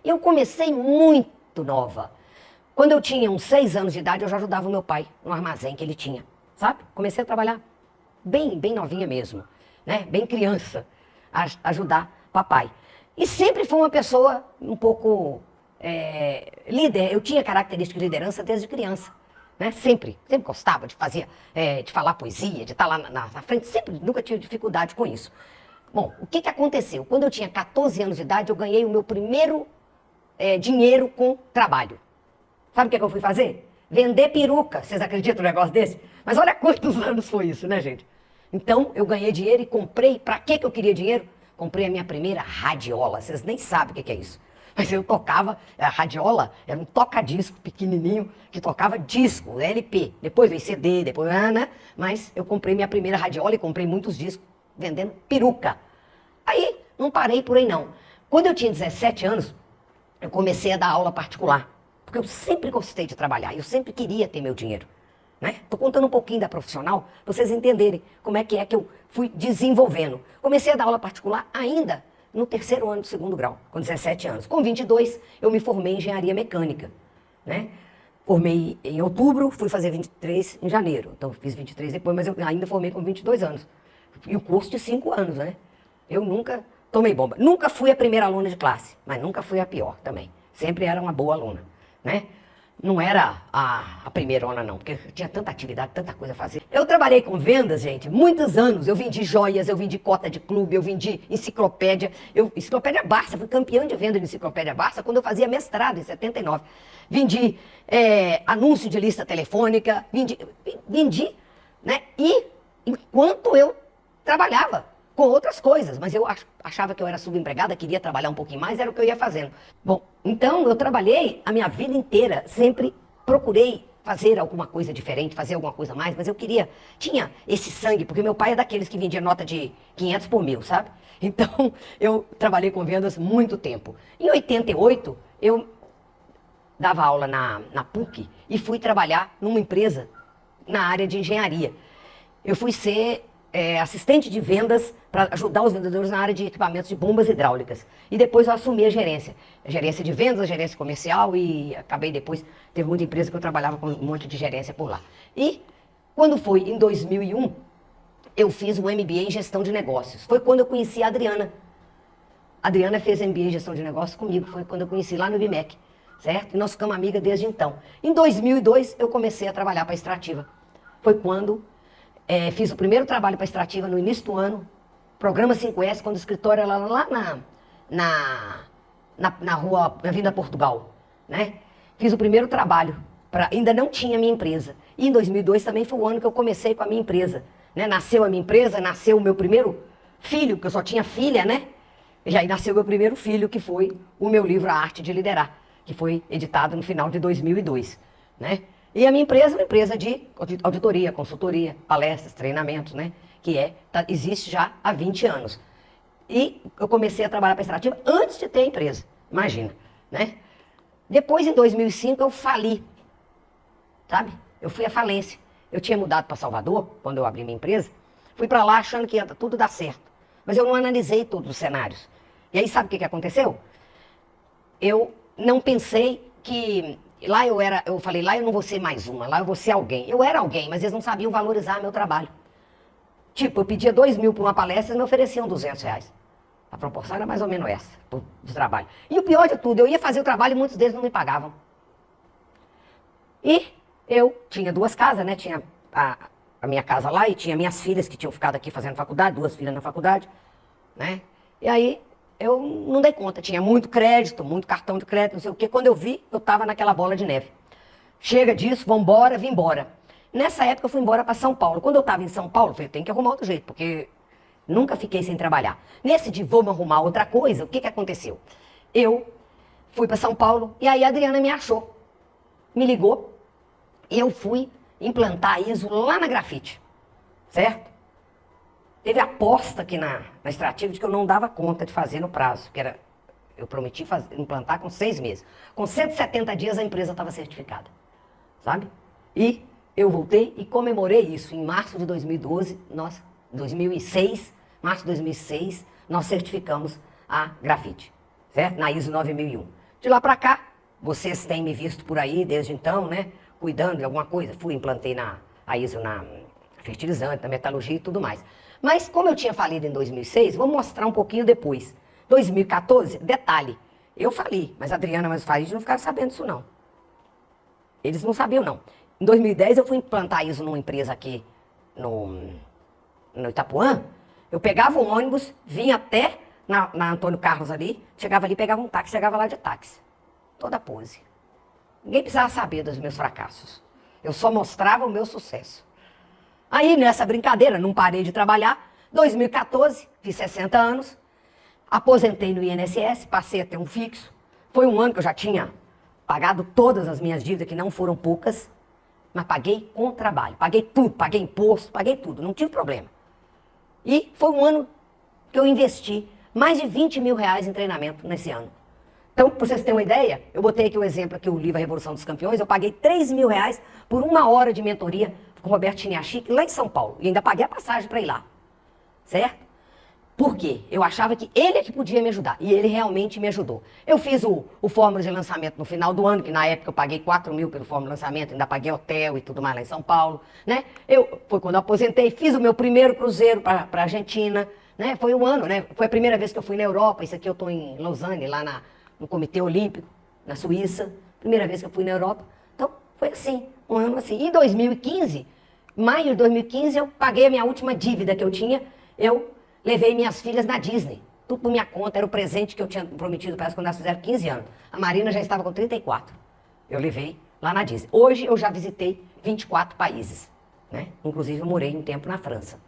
Eu comecei muito nova. Quando eu tinha uns 6 anos de idade, eu já ajudava o meu pai no armazém que ele tinha, sabe? Comecei a trabalhar bem novinha mesmo, né? Bem criança, a ajudar papai. E sempre fui uma pessoa um pouco líder. Eu tinha característica de liderança desde criança, né? Sempre gostava de fazer, de falar poesia, de estar lá na frente, sempre, nunca tive dificuldade com isso. Bom, o que aconteceu? Quando eu tinha 14 anos de idade, eu ganhei o meu primeiro dinheiro com trabalho. Sabe o que eu fui fazer? Vender peruca. Vocês acreditam num negócio desse? Mas olha quantos anos foi isso, né, gente? Então, eu ganhei dinheiro e comprei. Pra que eu queria dinheiro? Comprei a minha primeira radiola. Vocês nem sabem o que é isso. Mas eu tocava, a radiola era um toca-disco pequenininho, que tocava disco, LP. Depois veio CD, depois, né? Mas eu comprei minha primeira radiola e comprei muitos discos vendendo peruca. Aí, não parei por aí não. Quando eu tinha 17 anos, eu comecei a dar aula particular. Porque eu sempre gostei de trabalhar, eu sempre queria ter meu dinheiro. Né? Tô contando um pouquinho da profissional, para vocês entenderem como é que eu fui desenvolvendo. Comecei a dar aula particular ainda no 3º ano do 2º grau, com 17 anos. Com 22, eu me formei em engenharia mecânica. Né? Formei em outubro, fui fazer 23 em janeiro. Então, fiz 23 depois, mas eu ainda formei com 22 anos. E o curso de 5 anos, né? Eu nunca tomei bomba. Nunca fui a primeira aluna de classe, mas nunca fui a pior também. Sempre era uma boa aluna. Né? Não era a primeirona não, porque tinha tanta atividade, tanta coisa a fazer. Eu trabalhei com vendas, gente, muitos anos. Eu vendi joias, eu vendi cota de clube, eu vendi enciclopédia. Enciclopédia Barça, fui campeã de venda de enciclopédia Barça quando eu fazia mestrado, em 79. Vendi anúncio de lista telefônica, vendi, né? E enquanto eu trabalhava com outras coisas, mas eu achava que eu era subempregada, queria trabalhar um pouquinho mais, era o que eu ia fazendo. Bom, então eu trabalhei a minha vida inteira, sempre procurei fazer alguma coisa diferente, fazer alguma coisa a mais, mas eu tinha esse sangue, porque meu pai é daqueles que vendia nota de 500 por 1000, sabe? Então eu trabalhei com vendas muito tempo. Em 88, eu dava aula na PUC e fui trabalhar numa empresa na área de engenharia. Eu fui ser assistente de vendas para ajudar os vendedores na área de equipamentos de bombas hidráulicas. E depois eu assumi a gerência de vendas, a gerência comercial e acabei depois, teve muita empresa que eu trabalhava com um monte de gerência por lá. E quando foi em 2001, eu fiz um MBA em gestão de negócios. Foi quando eu conheci a Adriana. A Adriana fez MBA em gestão de negócios comigo, foi quando eu conheci lá no IBMEC, certo? E nós ficamos amigas desde então. Em 2002, eu comecei a trabalhar para a Extrativa. Foi quando fiz o primeiro trabalho para a Extrativa no início do ano, programa 5S, quando o escritório era lá na rua, na Avenida Portugal, né? Fiz o primeiro trabalho, ainda não tinha minha empresa. E em 2002 também foi o ano que eu comecei com a minha empresa, né? Nasceu a minha empresa, nasceu o meu primeiro filho, porque eu só tinha filha, né? E aí nasceu o meu primeiro filho, que foi o meu livro A Arte de Liderar, que foi editado no final de 2002, né? E a minha empresa é uma empresa de auditoria, consultoria, palestras, treinamentos, né? Que existe já há 20 anos. E eu comecei a trabalhar para a Extrativa antes de ter a empresa, imagina, né? Depois, em 2005, eu fali, sabe? Eu fui à falência. Eu tinha mudado para Salvador, quando eu abri minha empresa, fui para lá achando que ia tudo dar certo. Mas eu não analisei todos os cenários. E aí, sabe o que aconteceu? Eu não pensei que... Lá eu falei, lá eu não vou ser mais uma, lá eu vou ser alguém. Eu era alguém, mas eles não sabiam valorizar meu trabalho. Tipo, eu pedia 2.000 por uma palestra e me ofereciam R$200. A proporção era mais ou menos essa, de trabalho. E o pior de tudo, eu ia fazer o trabalho e muitos deles não me pagavam. E eu tinha 2 casas, né? Tinha a minha casa lá e tinha minhas filhas que tinham ficado aqui fazendo faculdade, 2 filhas na faculdade, né? E aí eu não dei conta, tinha muito crédito, muito cartão de crédito, não sei o quê. Quando eu vi, eu estava naquela bola de neve. Chega disso, vambora, vim embora. Nessa época eu fui embora para São Paulo. Quando eu estava em São Paulo, eu falei, tem que arrumar outro jeito, porque nunca fiquei sem trabalhar. Nesse de vamos arrumar outra coisa, o que aconteceu? Eu fui para São Paulo e aí a Adriana me achou. Me ligou e eu fui implantar a ISO lá na Grafite, certo? Teve aposta aqui na Extrativa de que eu não dava conta de fazer no prazo, que era, eu prometi implantar com 6 meses. Com 170 dias a empresa estava certificada, sabe? E eu voltei e comemorei isso. Em março de 2012, 2006, março de 2006, nós certificamos a Grafite, certo? Na ISO 9001. De lá pra cá, vocês têm me visto por aí desde então, né? Cuidando de alguma coisa. Fui, implantei a ISO na fertilizante, na metalurgia e tudo mais. Mas como eu tinha falido em 2006, vou mostrar um pouquinho depois. 2014, detalhe, eu fali, mas a Adriana e o Farid não ficaram sabendo disso não. Eles não sabiam não. Em 2010 eu fui implantar ISO numa empresa aqui no Itapuã. Eu pegava o ônibus, vinha até na Antônio Carlos ali, chegava ali, pegava um táxi, chegava lá de táxi. Toda pose. Ninguém precisava saber dos meus fracassos. Eu só mostrava o meu sucesso. Aí, nessa brincadeira, não parei de trabalhar. 2014, fiz 60 anos. Aposentei no INSS, passei a ter um fixo. Foi um ano que eu já tinha pagado todas as minhas dívidas, que não foram poucas. Mas paguei com trabalho. Paguei tudo, paguei imposto, paguei tudo. Não tive problema. E foi um ano que eu investi mais de 20 mil reais em treinamento nesse ano. Então, para vocês terem uma ideia, eu botei aqui o exemplo aqui, o livro A Revolução dos Campeões, eu paguei 3 mil reais por 1 hora de mentoria com o Roberto Chiniachique, lá em São Paulo. E ainda paguei a passagem para ir lá. Certo? Por quê? Eu achava que ele é que podia me ajudar. E ele realmente me ajudou. Eu fiz o fórmula de lançamento no final do ano, que na época eu paguei 4 mil pelo fórmula de lançamento, ainda paguei hotel e tudo mais lá em São Paulo. Né? Foi quando eu aposentei, fiz o meu primeiro cruzeiro para a Argentina. Né? Foi um ano, né? Foi a primeira vez que eu fui na Europa. Isso aqui eu estou em Lausanne, lá no Comitê Olímpico, na Suíça. Primeira vez que eu fui na Europa. Então, foi assim, um ano assim. Em 2015, maio de 2015, eu paguei a minha última dívida que eu tinha. Eu levei minhas filhas na Disney. Tudo por minha conta, era o presente que eu tinha prometido para elas quando elas fizeram 15 anos. A Marina já estava com 34. Eu levei lá na Disney. Hoje eu já visitei 24 países. Né? Inclusive eu morei um tempo na França.